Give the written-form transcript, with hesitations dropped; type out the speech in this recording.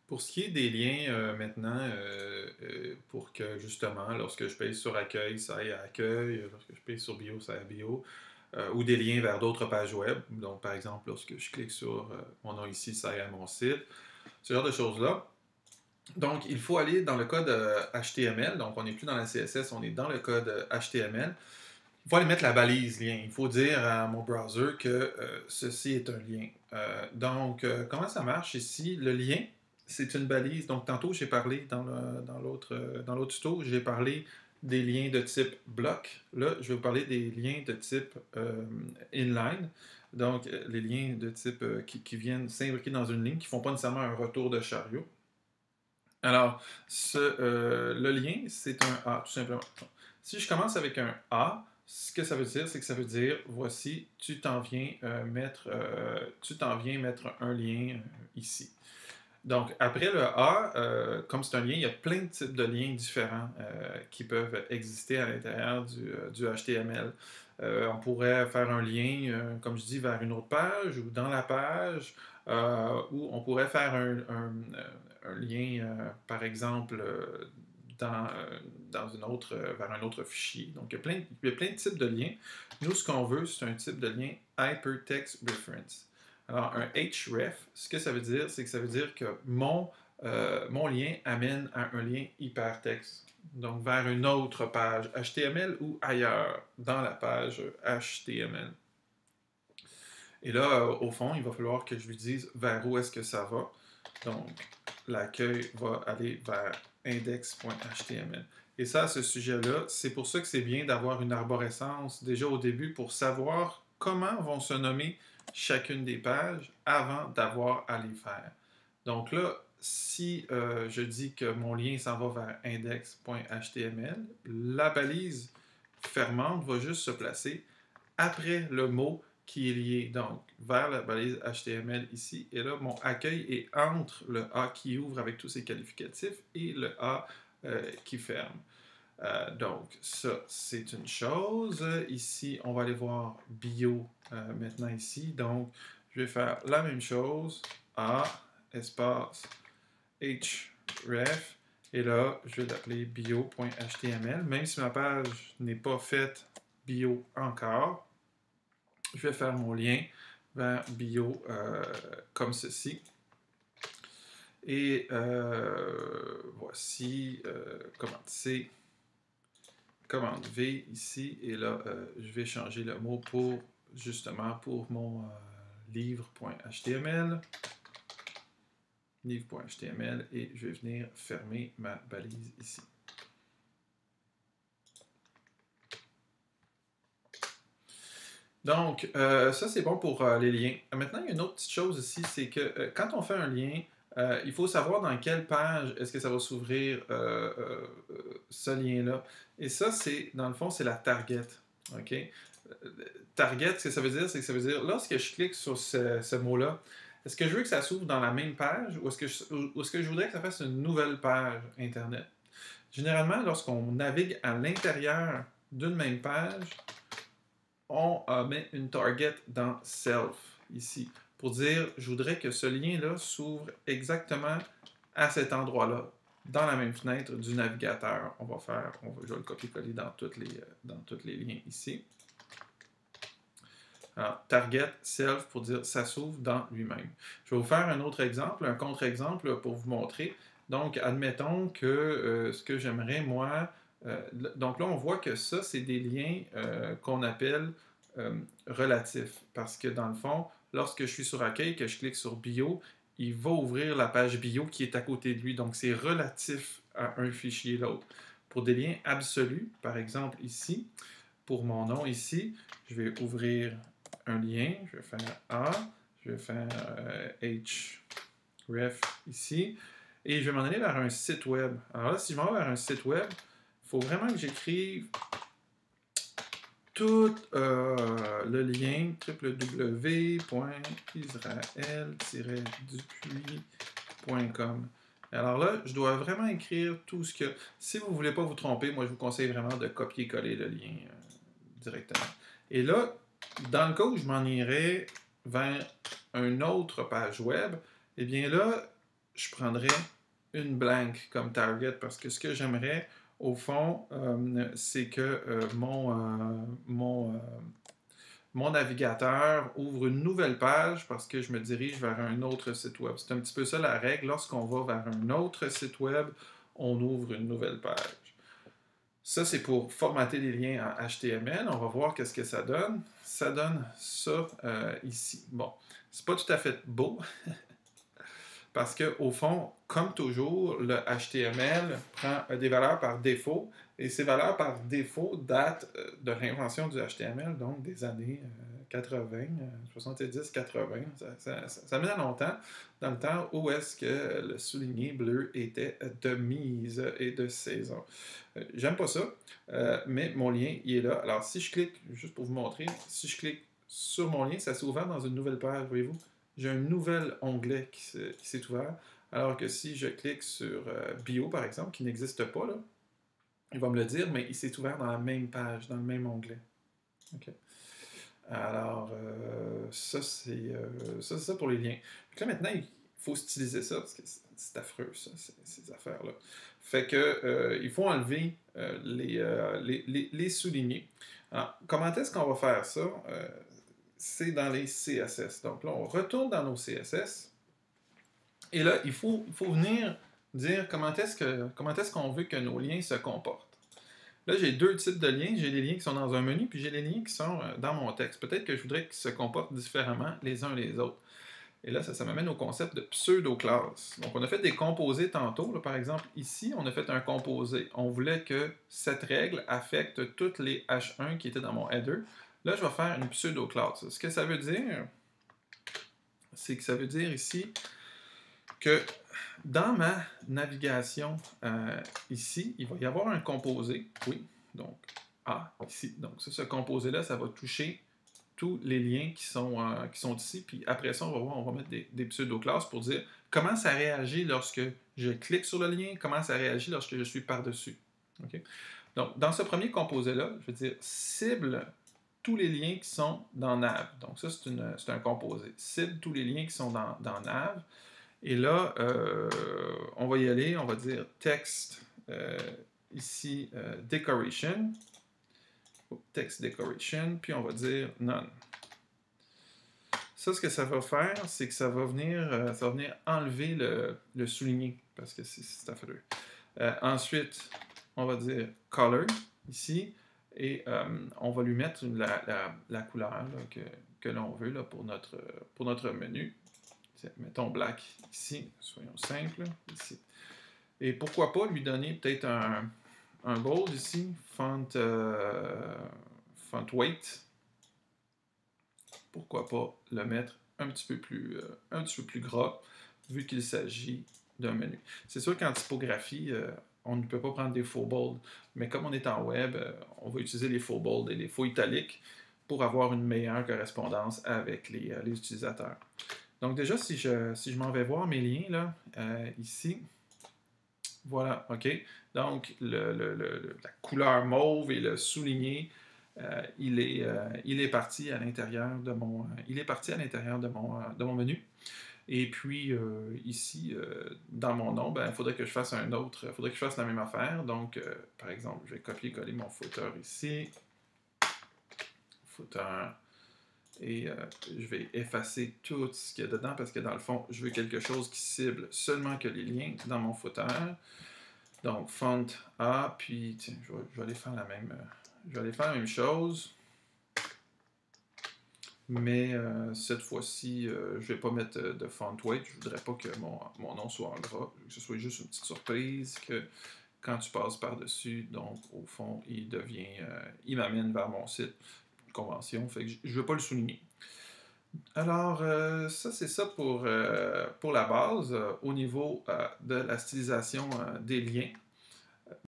Pour ce qui est des liens maintenant, pour que justement, lorsque je paye sur accueil, ça aille à accueil, lorsque je paye sur bio, ça aille à bio, ou des liens vers d'autres pages web. Donc, par exemple, lorsque je clique sur mon nom ici, ça aille à mon site, ce genre de choses-là. Donc, il faut aller dans le code HTML. Donc, on n'est plus dans la CSS, on est dans le code HTML. Il faut aller mettre la balise lien. Il faut dire à mon browser que ceci est un lien. Comment ça marche ici? Le lien, c'est une balise. Donc, tantôt, j'ai parlé dans l'autre tuto, j'ai parlé des liens de type bloc. Là, je vais vous parler des liens de type inline. Donc, les liens de type qui viennent s'imbriquer dans une ligne, qui ne font pas nécessairement un retour de chariot. Alors, le lien, c'est un A, tout simplement. Si je commence avec un A, ce que ça veut dire, c'est que ça veut dire, voici, tu t'en viens mettre un lien ici. Donc, après le A, comme c'est un lien, il y a plein de types de liens différents qui peuvent exister à l'intérieur du HTML. On pourrait faire un lien, comme je dis, vers une autre page ou dans la page, ou on pourrait faire un lien, par exemple, dans, dans une autre, vers un autre fichier. Donc, il y a plein de types de liens. Nous, ce qu'on veut, c'est un type de lien Hypertext Reference. Alors, un href, ce que ça veut dire, c'est que ça veut dire que mon lien amène à un lien hypertexte. Donc, vers une autre page HTML ou ailleurs dans la page HTML. Et là, au fond, il va falloir que je lui dise vers où est-ce que ça va. Donc, l'accueil va aller vers index.html. Et ça, à ce sujet-là, c'est pour ça que c'est bien d'avoir une arborescence déjà au début pour savoir comment vont se nommer chacune des pages avant d'avoir à les faire. Donc là, si je dis que mon lien s'en va vers index.html, la balise fermante va juste se placer après le mot qui est lié donc vers la balise HTML ici. Et là, mon accueil est entre le A qui ouvre avec tous ses qualificatifs et le A qui ferme. Donc, ça, c'est une chose. Ici, on va aller voir bio maintenant ici. Donc, je vais faire la même chose. A, espace, href. Et là, je vais l'appeler bio.html. Même si ma page n'est pas faite bio encore, je vais faire mon lien vers bio comme ceci. Et voici commande C, commande V ici. Et là, je vais changer le mot pour justement pour mon livre.html. Livre.html et je vais venir fermer ma balise ici. Donc, ça, c'est bon pour les liens. Maintenant, il y a une autre petite chose ici, c'est que quand on fait un lien, il faut savoir dans quelle page est-ce que ça va s'ouvrir ce lien-là. Et ça, c'est, dans le fond, c'est la target. OK? Target, ce que ça veut dire, c'est que ça veut dire, lorsque je clique sur ce mot-là, est-ce que je veux que ça s'ouvre dans la même page ou est-ce que je voudrais que ça fasse une nouvelle page Internet? Généralement, lorsqu'on navigue à l'intérieur d'une même page, on met une target dans self ici pour dire je voudrais que ce lien-là s'ouvre exactement à cet endroit-là, dans la même fenêtre du navigateur. Je vais le copier-coller dans tous les liens ici. Alors, target self pour dire ça s'ouvre dans lui-même. Je vais vous faire un autre exemple, un contre-exemple pour vous montrer. Donc, admettons que ce que j'aimerais, moi, donc là, on voit que ça, c'est des liens qu'on appelle relatifs. Parce que dans le fond, lorsque je suis sur accueil, que je clique sur bio, il va ouvrir la page bio qui est à côté de lui. Donc, c'est relatif à un fichier l'autre. Pour des liens absolus, par exemple ici, pour mon nom ici, je vais ouvrir un lien, je vais faire A, je vais faire href ici, et je vais m'en aller vers un site web. Alors là, si je m'en vais vers un site web, il faut vraiment que j'écrive tout le lien www.israel-dupuis.com. Alors là, je dois vraiment écrire tout ce que... Si vous ne voulez pas vous tromper, moi je vous conseille vraiment de copier-coller le lien directement. Et là, dans le cas où je m'en irais vers une autre page web, eh bien là, je prendrais une blank comme target parce que ce que j'aimerais, au fond, c'est que mon navigateur ouvre une nouvelle page parce que je me dirige vers un autre site web. C'est un petit peu ça la règle. Lorsqu'on va vers un autre site web, on ouvre une nouvelle page. Ça, c'est pour formater les liens en HTML. On va voir qu'est-ce que ça donne. Ça donne ça ici. Bon, c'est pas tout à fait beau parce qu'au fond, comme toujours, le HTML prend des valeurs par défaut et ces valeurs par défaut datent de l'invention du HTML, donc des années 80, 70, 80. Ça mène à longtemps, dans le temps où est-ce que le souligné bleu était de mise et de saison. J'aime pas ça, mais mon lien, il est là. Alors, si je clique, juste pour vous montrer, si je clique sur mon lien, ça s'est ouvert dans une nouvelle page, voyez-vous? J'ai un nouvel onglet qui s'est ouvert, alors que si je clique sur Bio, par exemple, qui n'existe pas, là, il va me le dire, mais il s'est ouvert dans la même page, dans le même onglet. Okay. Alors, ça, c'est ça pour les liens. Donc là, maintenant, il faut styliser ça, parce que c'est affreux, ça, ces affaires-là. Fait que, il faut enlever les soulignés. Alors, comment est-ce qu'on va faire ça? C'est dans les CSS. Donc là, on retourne dans nos CSS. Et là, il faut venir dire comment est-ce qu'on veut que nos liens se comportent. Là, j'ai deux types de liens. J'ai les liens qui sont dans un menu, puis j'ai les liens qui sont dans mon texte. Peut-être que je voudrais qu'ils se comportent différemment les uns les autres. Et là, ça m'amène au concept de pseudo-classe. Donc, on a fait des composés tantôt. Là, par exemple, ici, on a fait un composé. On voulait que cette règle affecte toutes les H1 qui étaient dans mon header. Là, je vais faire une pseudo-classe. Ce que ça veut dire, c'est que ça veut dire ici que dans ma navigation ici, il va y avoir un composé. Oui, donc ici. Donc, ce composé-là, ça va toucher tous les liens qui sont ici. Puis après ça, on va mettre des pseudo-classes pour dire comment ça réagit lorsque je clique sur le lien, comment ça réagit lorsque je suis par-dessus. Okay? Donc, dans ce premier composé-là, je vais dire cible tous les liens qui sont dans nav. Donc, ça, c'est un composé. Cible tous les liens qui sont dans nav. Et là, on va y aller, on va dire text, ici, decoration. Text decoration, puis on va dire none. Ça, ce que ça va faire, c'est que ça va venir enlever le souligné, parce que c'est affreux. Ensuite, on va dire color, ici, et on va lui mettre la couleur là, que l'on veut là, pour notre menu. Mettons black ici, soyons simples, ici. Et pourquoi pas lui donner peut-être un bold ici, font weight. Pourquoi pas le mettre un petit peu plus gras, vu qu'il s'agit d'un menu. C'est sûr qu'en typographie, on ne peut pas prendre des faux bold, mais comme on est en web, on va utiliser les faux bold et les faux italiques pour avoir une meilleure correspondance avec les utilisateurs. Donc déjà, si je m'en vais voir mes liens, là, ici, voilà, OK. Donc, la couleur mauve et le souligné, il est parti à l'intérieur de mon menu. Et puis, ici, dans mon nom, il faudrait que je fasse la même affaire. Donc, par exemple, je vais copier-coller mon footer ici. Footer. Et je vais effacer tout ce qu'il y a dedans parce que dans le fond, je veux quelque chose qui cible seulement que les liens dans mon footer. Donc, font A, puis tiens, je vais aller faire la même chose. Mais cette fois-ci, je ne vais pas mettre de font weight. Je ne voudrais pas que mon nom soit en gras. Que ce soit juste une petite surprise que quand tu passes par-dessus, donc au fond, il m'amène vers mon site. Convention, fait que je ne veux pas le souligner. Alors, ça, c'est ça pour la base au niveau de la stylisation des liens.